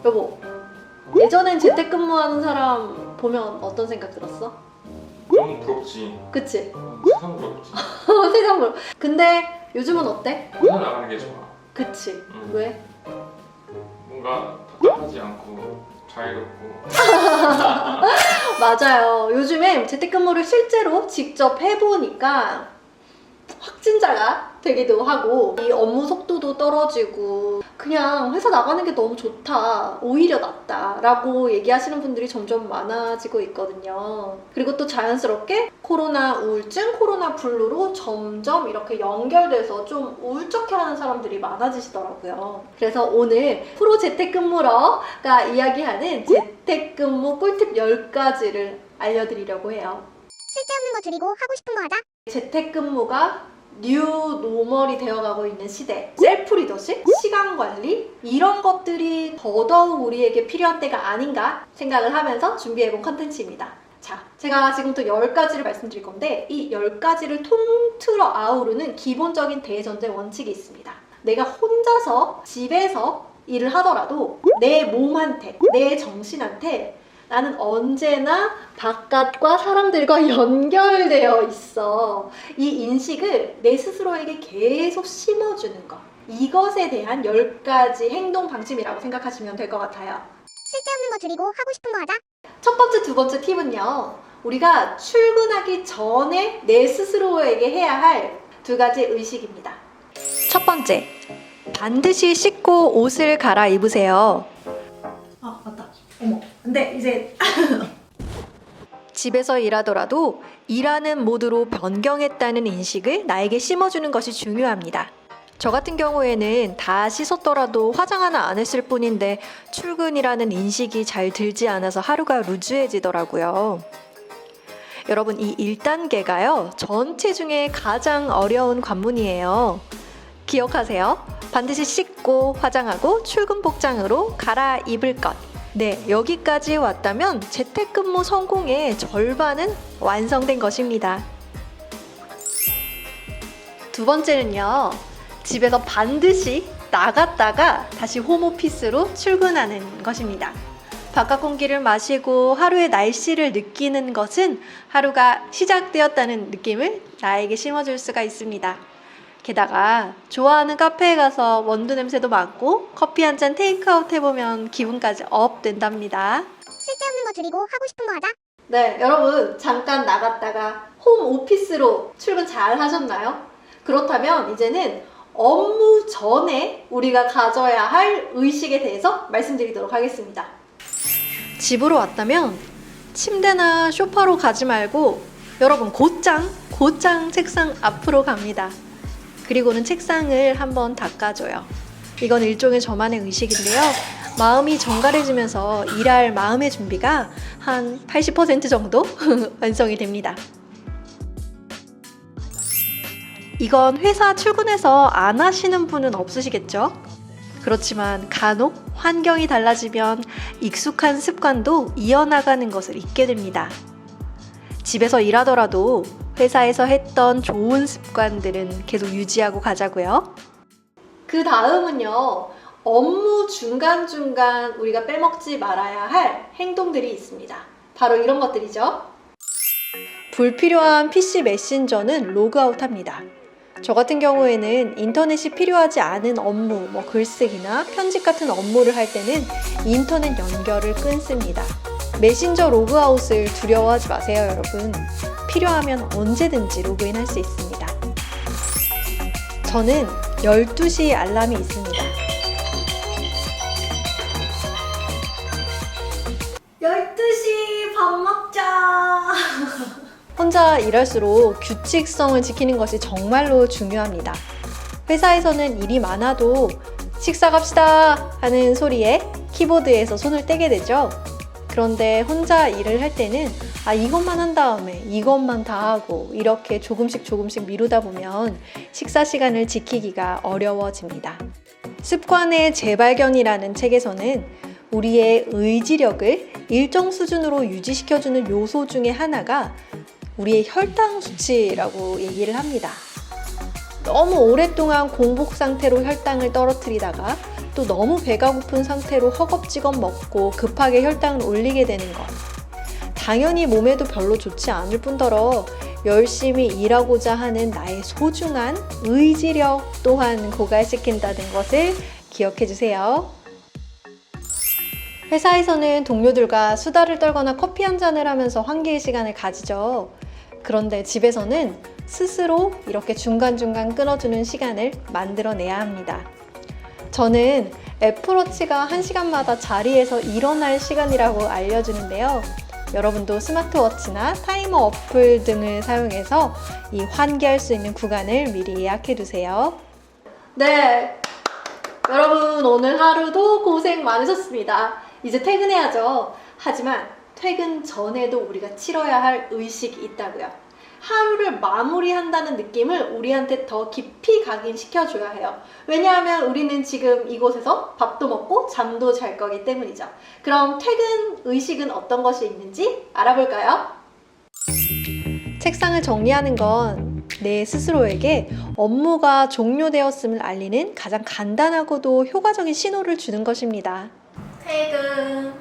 여보, 예전엔 재택근무하는 사람 보면 어떤 생각 들었어? 너무 부럽지. 그치? 세상 부럽지. 세상 물. 근데 요즘은 어때? 회사 나가는 게 좋아. 그치? 왜? 뭔가 답답하지 않고 자유롭고. 맞아요. 요즘에 재택근무를 실제로 직접 해보니까 확진자가 되기도 하고 이 업무 속도도 떨어지고 그냥 회사 나가는 게 너무 좋다, 오히려 낫다 라고 얘기하시는 분들이 점점 많아지고 있거든요. 그리고 또 자연스럽게 코로나 우울증, 코로나 블루로 점점 이렇게 연결돼서 좀 우울적해하는 사람들이 많아지시더라고요. 그래서 오늘 프로 재택근무러가 이야기하는 재택근무 꿀팁 10가지를 알려드리려고 해요. 쓸데없는 거 줄이고 하고 싶은 거 하자. 재택근무가 뉴 노멀이 되어가고 있는 시대, 셀프 리더십, 시간 관리 이런 것들이 더더욱 우리에게 필요한 때가 아닌가 생각을 하면서 준비해본 컨텐츠입니다. 자, 제가 지금부터 10가지를 말씀드릴 건데 이 10가지를 통틀어 아우르는 기본적인 대전제 원칙이 있습니다. 내가 혼자서 집에서 일을 하더라도 내 몸한테, 내 정신한테 나는 언제나 바깥과 사람들과 연결되어 있어. 이 인식을 내 스스로에게 계속 심어주는 것. 이것에 대한 10가지 행동 방침이라고 생각하시면 될 것 같아요. 쓸데없는 거 줄이고 하고 싶은 거 하자. 첫 번째, 두 번째 팁은요. 우리가 출근하기 전에 내 스스로에게 해야 할 2가지 의식입니다. 첫 번째, 반드시 씻고 옷을 갈아입으세요. 아, 맞다. 어머, 근데 이제 집에서 일하더라도 일하는 모드로 변경했다는 인식을 나에게 심어주는 것이 중요합니다. 저 같은 경우에는 다 씻었더라도 화장 하나 안 했을 뿐인데 출근이라는 인식이 잘 들지 않아서 하루가 루즈해지더라고요. 여러분, 이 1단계가요 전체 중에 가장 어려운 관문이에요. 기억하세요. 반드시 씻고 화장하고 출근 복장으로 갈아입을 것. 네, 여기까지 왔다면 재택근무 성공의 절반은 완성된 것입니다. 두 번째는요, 집에서 반드시 나갔다가 다시 홈오피스로 출근하는 것입니다. 바깥 공기를 마시고 하루의 날씨를 느끼는 것은 하루가 시작되었다는 느낌을 나에게 심어줄 수가 있습니다. 게다가 좋아하는 카페에 가서 원두 냄새도 맡고 커피 한 잔 테이크아웃 해보면 기분까지 업 된답니다. 쓸데없는 거 줄이고 하고 싶은 거 하자. 네, 여러분 잠깐 나갔다가 홈 오피스로 출근 잘 하셨나요? 그렇다면 이제는 업무 전에 우리가 가져야 할 의식에 대해서 말씀드리도록 하겠습니다. 집으로 왔다면 침대나 소파로 가지 말고 여러분 곧장 책상 앞으로 갑니다. 그리고는 책상을 한번 닦아줘요. 이건 일종의 저만의 의식인데요. 마음이 정갈해지면서 일할 마음의 준비가 한 80% 정도 완성이 됩니다. 이건 회사 출근해서 안 하시는 분은 없으시겠죠? 그렇지만 간혹 환경이 달라지면 익숙한 습관도 이어나가는 것을 잊게 됩니다. 집에서 일하더라도 회사에서 했던 좋은 습관들은 계속 유지하고 가자고요. 그 다음은요, 업무 중간중간 우리가 빼먹지 말아야 할 행동들이 있습니다. 바로 이런 것들이죠. 불필요한 PC 메신저는 로그아웃합니다. 저 같은 경우에는 인터넷이 필요하지 않은 업무, 글쓰기나 편집 같은 업무를 할 때는 인터넷 연결을 끊습니다. 메신저 로그아웃을 두려워하지 마세요, 여러분. 필요하면 언제든지 로그인 할 수 있습니다. 저는 12시 알람이 있습니다. 12시 밥 먹자! 혼자 일할수록 규칙성을 지키는 것이 정말로 중요합니다. 회사에서는 일이 많아도 식사 갑시다 하는 소리에 키보드에서 손을 떼게 되죠. 그런데 혼자 일을 할 때는 이것만 한 다음에 이것만 다 하고 이렇게 조금씩 미루다 보면 식사 시간을 지키기가 어려워집니다. 습관의 재발견이라는 책에서는 우리의 의지력을 일정 수준으로 유지시켜주는 요소 중에 하나가 우리의 혈당 수치라고 얘기를 합니다. 너무 오랫동안 공복 상태로 혈당을 떨어뜨리다가 또 너무 배가 고픈 상태로 허겁지겁 먹고 급하게 혈당을 올리게 되는 것. 당연히 몸에도 별로 좋지 않을 뿐더러 열심히 일하고자 하는 나의 소중한 의지력 또한 고갈시킨다는 것을 기억해 주세요. 회사에서는 동료들과 수다를 떨거나 커피 한 잔을 하면서 환기의 시간을 가지죠. 그런데 집에서는 스스로 이렇게 중간중간 끊어주는 시간을 만들어내야 합니다. 저는 애플워치가 1시간마다 자리에서 일어날 시간이라고 알려주는데요. 여러분도 스마트워치나 타이머 어플 등을 사용해서 이 환기할 수 있는 구간을 미리 예약해 두세요. 네, 여러분 오늘 하루도 고생 많으셨습니다. 이제 퇴근해야죠. 하지만 퇴근 전에도 우리가 치러야 할 의식이 있다고요. 하루를 마무리한다는 느낌을 우리한테 더 깊이 각인시켜줘야 해요. 왜냐하면 우리는 지금 이곳에서 밥도 먹고 잠도 잘 거기 때문이죠. 그럼 퇴근 의식은 어떤 것이 있는지 알아볼까요? 책상을 정리하는 건 내 스스로에게 업무가 종료되었음을 알리는 가장 간단하고도 효과적인 신호를 주는 것입니다. 퇴근.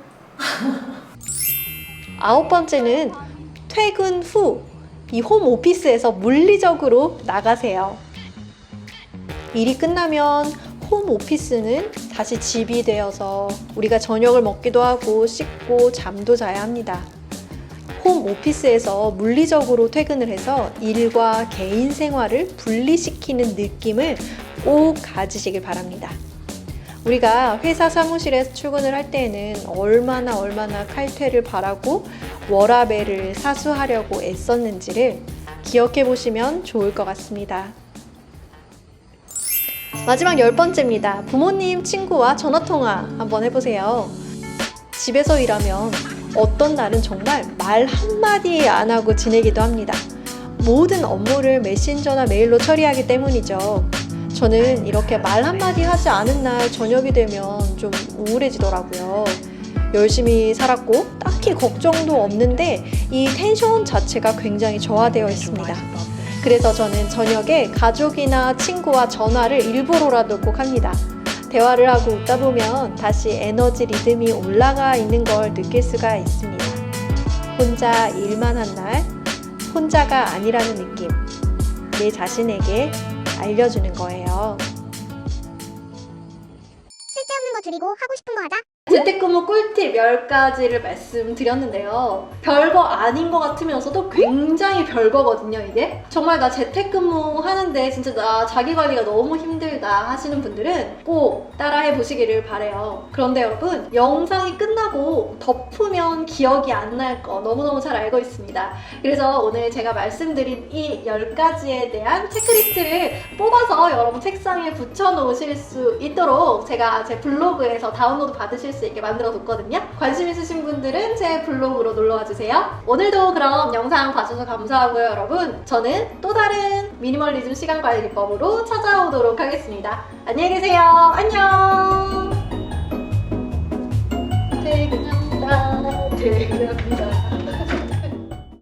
9번째는 퇴근 후 이 홈오피스에서 물리적으로 나가세요. 일이 끝나면 홈오피스는 다시 집이 되어서 우리가 저녁을 먹기도 하고 씻고 잠도 자야 합니다. 홈오피스에서 물리적으로 퇴근을 해서 일과 개인 생활을 분리시키는 느낌을 꼭 가지시길 바랍니다. 우리가 회사 사무실에서 출근을 할 때에는 얼마나 칼퇴를 바라고 워라밸을 사수하려고 애썼는지를 기억해 보시면 좋을 것 같습니다. 마지막 10번째입니다. 부모님, 친구와 전화통화 한번 해보세요. 집에서 일하면 어떤 날은 정말 말 한마디 안 하고 지내기도 합니다. 모든 업무를 메신저나 메일로 처리하기 때문이죠. 저는 이렇게 말 한마디 하지 않은 날 저녁이 되면 좀 우울해지더라고요. 열심히 살았고 딱히 걱정도 없는데 이 텐션 자체가 굉장히 저하되어 있습니다. 그래서 저는 저녁에 가족이나 친구와 전화를 일부러라도 꼭 합니다. 대화를 하고 웃다 보면 다시 에너지 리듬이 올라가 있는 걸 느낄 수가 있습니다. 혼자 일만 한 날, 혼자가 아니라는 느낌, 내 자신에게 알려주는 거예요. 쓸데없는 거 줄이고 하고 싶은 거 하자. 재택근무 꿀팁 10가지를 말씀드렸는데요. 별거 아닌 것 같으면서도 굉장히 별거거든요, 이게. 정말 나 재택근무 하는데 진짜 나 자기관리가 너무 힘들다 하시는 분들은 꼭 따라해 보시기를 바래요. 그런데 여러분, 영상이 끝나고 덮으면 기억이 안 날 거 너무너무 잘 알고 있습니다. 그래서 오늘 제가 말씀드린 이 10가지에 대한 체크리스트를 뽑아서 여러분 책상에 붙여 놓으실 수 있도록 제가 제 블로그에서 다운로드 받으실 수 있게 만들어 뒀거든요. 관심 있으신 분들은 제 블로그로 놀러와 주세요. 오늘도 그럼 영상 봐주셔서 감사하고요, 여러분. 저는 또 다른 미니멀리즘 시간 관리 기법으로 찾아오도록 하겠습니다. 안녕히 계세요. 안녕. 퇴근한다. 퇴근한다.